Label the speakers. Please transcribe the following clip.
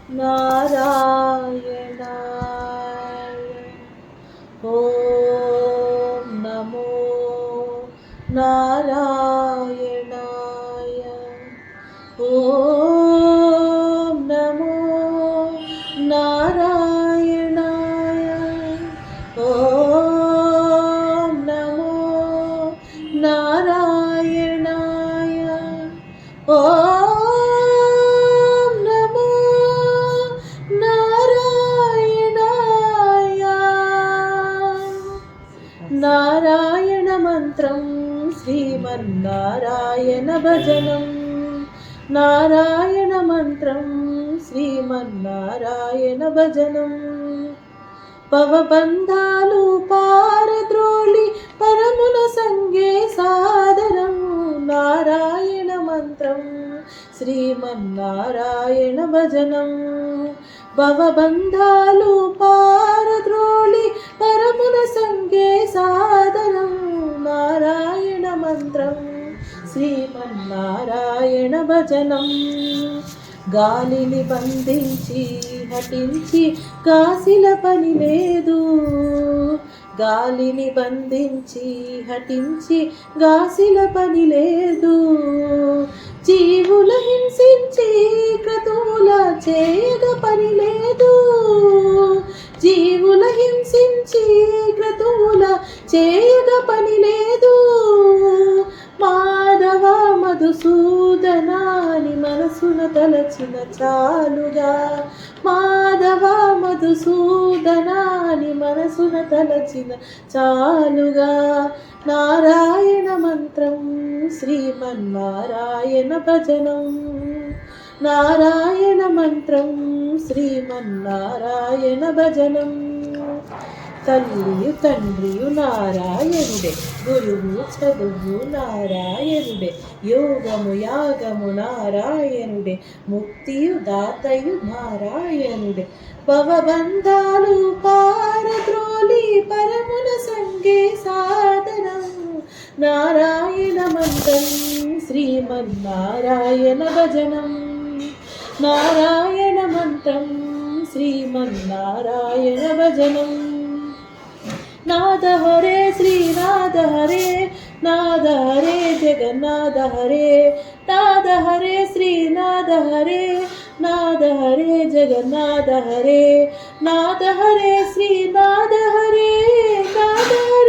Speaker 1: నారాయణాయ. ఓం నమో నారాయణాయ. ఓం నమో నారాయణాయ. ఓం నమో నారాయణాయ. ఓం నమో నారాయణాయ. నారాయణ మంత్రం శ్రీమన్నారాయణ భజనం. నారాయణ మంత్రం శ్రీమన్నారాయణ భజనం. భవబంధాలు పారద్రోలి పరమున సంగే సాదరం. నారాయణ మంత్రం శ్రీమన్నారాయణ భజనం. భవబంధాలు పారద్రోలి పరమున సంగే సాదరం. నారాయణ మంత్రం శ్రీమన్నారాయణ భజనం. గాలిని బంధించి హటించి కాసిన పని లేదు. గాలిని బంధించి హటించి గాసిన పని లేదు. జీవుల హింసించి క్రతువుల చేయగ పని లేదు. జీవుల హింసించి క్రతువుల చేయగ పని లేదు. మాధవ మధుసూదనాని మనసున తలచిన చాలుగా. మాధవ మధుసూదనాని మనసున తలచిన చాలుగా. నారాయణ మంత్రం శ్రీమన్నారాయణ భజనం. నారాయణ మంత్రం శ్రీమన్నారాయణ భజనం. తల్లియు తండ్రియు నారాయణుడే. గురువు చదువు నారాయణుడే. యోగము యాగము నారాయణుడే. ముక్తియు దాతయు నారాయణుడే. భవబంధాలు పారద్రోలి పరమున సంగే సాధనం. నారాయణ మంత్రం శ్రీమన్నారాయణ భజనం. నారాయణ మంత్రం శ్రీమన్నారాయణ భజనం. నాద హరే శ్రీనాథ హరే. నాద హరే జగన్నాథ హరే. నాద హరే శ్రీనాథ హరే. నాద హరే జగన్నాథ హరే. నాద హరే శ్రీనాథ హరే. నాద హరే